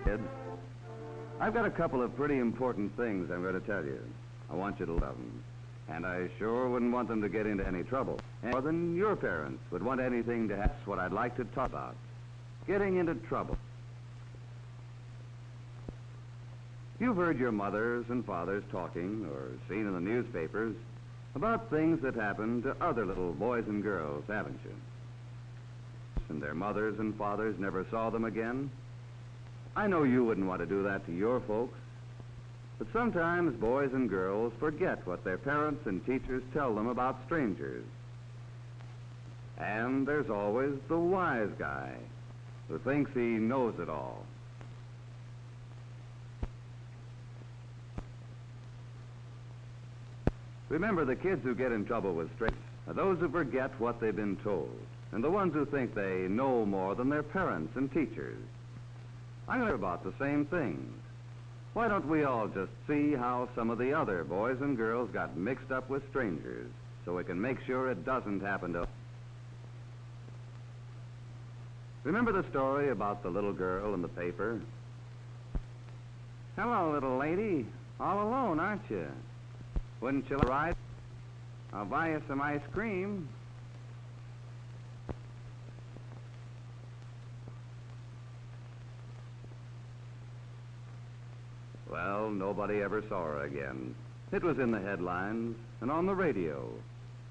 Kids, I've got a couple of pretty important things I'm going to tell you. I want you to love them. And I sure wouldn't want them to get into any trouble. Any more than your parents would want anything to happen. That's what I'd like to talk about. Getting into trouble. You've heard your mothers and fathers talking, or seen in the newspapers, about things that happen to other little boys and girls, haven't you? And their mothers and fathers never saw them again. I know you wouldn't want to do that to your folks, but sometimes boys and girls forget what their parents and teachers tell them about strangers. And there's always the wise guy who thinks he knows it all. Remember, the kids who get in trouble with strangers are those who forget what they've been told, and the ones who think they know more than their parents and teachers. I'm going to about the same things. Why don't we all just see how some of the other boys and girls got mixed up with strangers, so we can make sure it doesn't happen to us? Remember the story about the little girl in the paper? Hello, little lady. All alone, aren't you? Wouldn't you like a ride? I'll buy you some ice cream. Well, nobody ever saw her again. It was in the headlines and on the radio.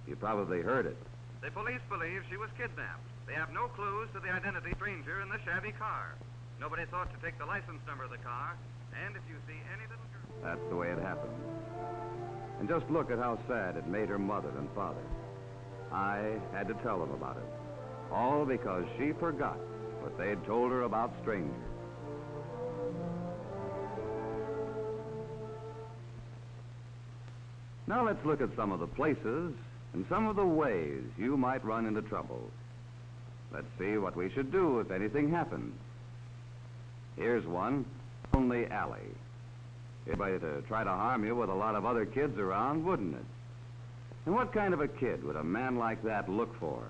You probably heard it. The police believe she was kidnapped. They have no clues to the identity of the stranger in the shabby car. Nobody thought to take the license number of the car. And if you see any little girl... That's the way it happened. And just look at how sad it made her mother and father. I had to tell them about it. All because she forgot what they'd told her about strangers. Now let's look at some of the places and some of the ways you might run into trouble. Let's see what we should do if anything happens. Here's one, Lonely Alley. Anybody to try to harm you with a lot of other kids around, wouldn't it? And what kind of a kid would a man like that look for?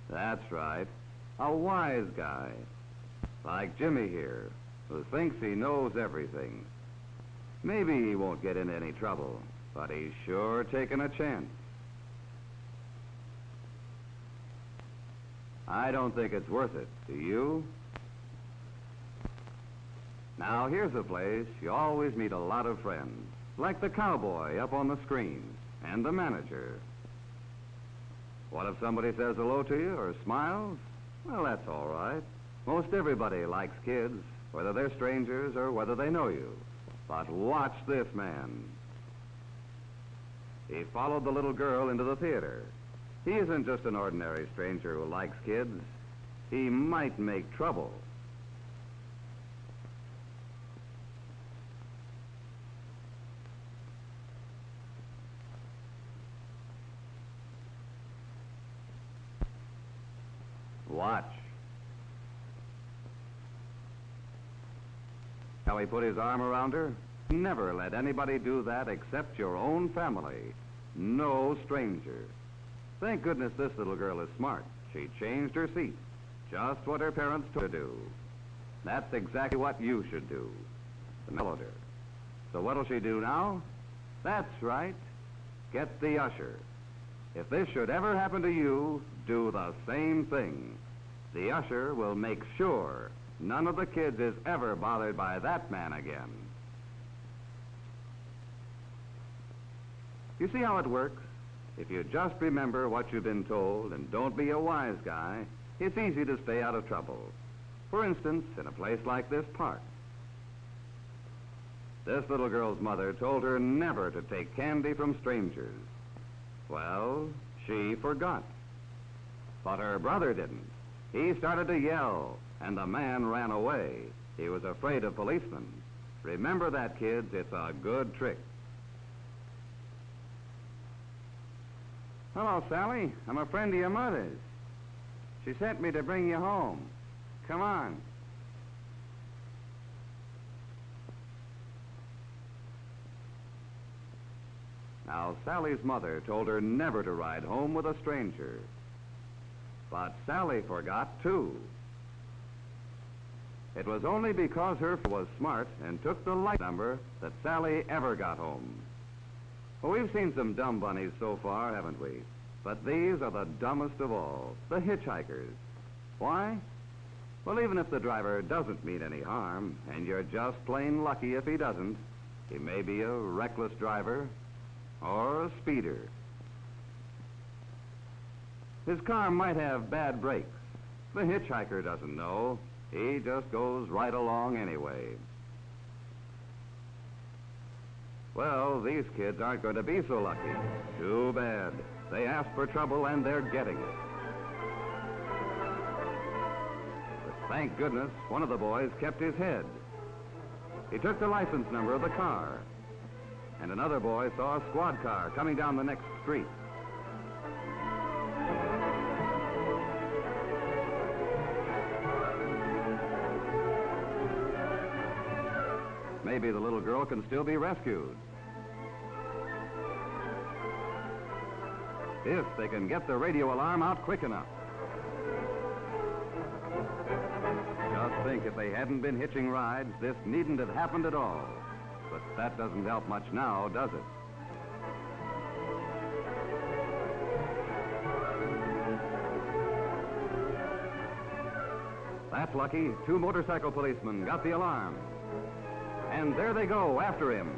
That's right, a wise guy. Like Jimmy here, who thinks he knows everything. Maybe he won't get into any trouble, but he's sure taking a chance. I don't think it's worth it, do you? Now, here's a place you always meet a lot of friends, like the cowboy up on the screen, and the manager. What if somebody says hello to you or smiles? Well, that's all right. Most everybody likes kids, whether they're strangers or whether they know you. But watch this man. He followed the little girl into the theater. He isn't just an ordinary stranger who likes kids. He might make trouble. Watch. How he put his arm around her? Never let anybody do that except your own family. No stranger. Thank goodness this little girl is smart. She changed her seat. Just what her parents told her to do. That's exactly what you should do. Followed her. So what'll she do now? That's right. Get the usher. If this should ever happen to you, do the same thing. The usher will make sure none of the kids is ever bothered by that man again. You see how it works? If you just remember what you've been told and don't be a wise guy, it's easy to stay out of trouble. For instance, in a place like this park. This little girl's mother told her never to take candy from strangers. Well, she forgot. But her brother didn't. He started to yell, and the man ran away. He was afraid of policemen. Remember that, kids. It's a good trick. Hello, Sally. I'm a friend of your mother's. She sent me to bring you home. Come on. Now, Sally's mother told her never to ride home with a stranger. But Sally forgot, too. It was only because her was smart and took the light number that Sally ever got home. Well, we've seen some dumb bunnies so far, haven't we? But these are the dumbest of all, the hitchhikers. Why? Well, even if the driver doesn't mean any harm, and you're just plain lucky if he doesn't, he may be a reckless driver or a speeder. His car might have bad brakes. The hitchhiker doesn't know. He just goes right along anyway. Well, these kids aren't going to be so lucky. Too bad. They asked for trouble and they're getting it. But thank goodness one of the boys kept his head. He took the license number of the car. And another boy saw a squad car coming down the next street. Maybe the little girl can still be rescued. If they can get the radio alarm out quick enough. Just think, if they hadn't been hitching rides, this needn't have happened at all. But that doesn't help much now, does it? That's lucky. 2 motorcycle policemen got the alarm. And there they go, after him.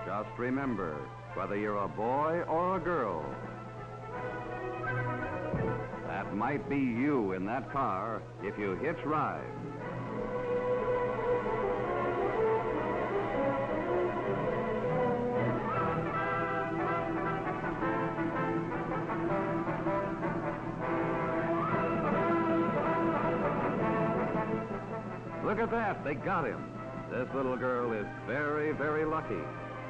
Just remember, whether you're a boy or a girl, that might be you in that car if you hitch rides. Look at that, they got him. This little girl is very, very lucky.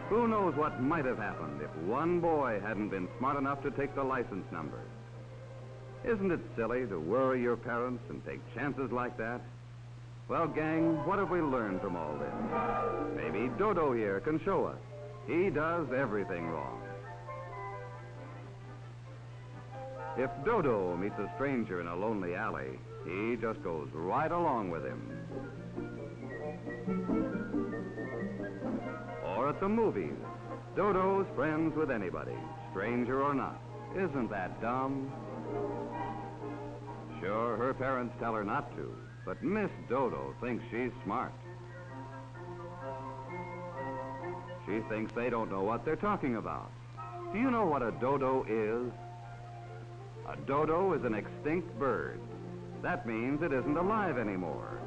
Who knows what might have happened if one boy hadn't been smart enough to take the license number? Isn't it silly to worry your parents and take chances like that? Well, gang, what have we learned from all this? Maybe Dodo here can show us. He does everything wrong. If Dodo meets a stranger in a lonely alley, he just goes right along with him. Or at the movies, Dodo's friends with anybody, stranger or not. Isn't that dumb? Sure, her parents tell her not to, but Miss Dodo thinks she's smart. She thinks they don't know what they're talking about. Do you know what a dodo is? A dodo is an extinct bird. That means it isn't alive anymore.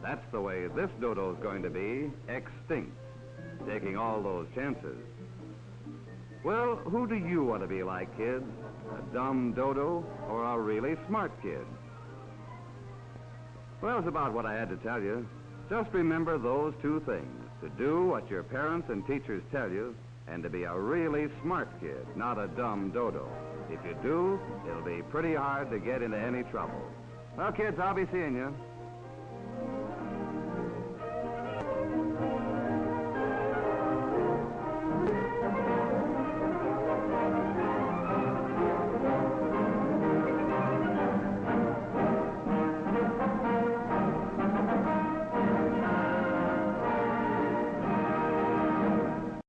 That's the way this dodo's going to be, extinct, taking all those chances. Well, who do you want to be like, kids? A dumb dodo or a really smart kid? Well, it's about what I had to tell you. Just remember those 2 things: to do what your parents and teachers tell you, and to be a really smart kid, not a dumb dodo. If you do, it'll be pretty hard to get into any trouble. Well, kids, I'll be seeing you.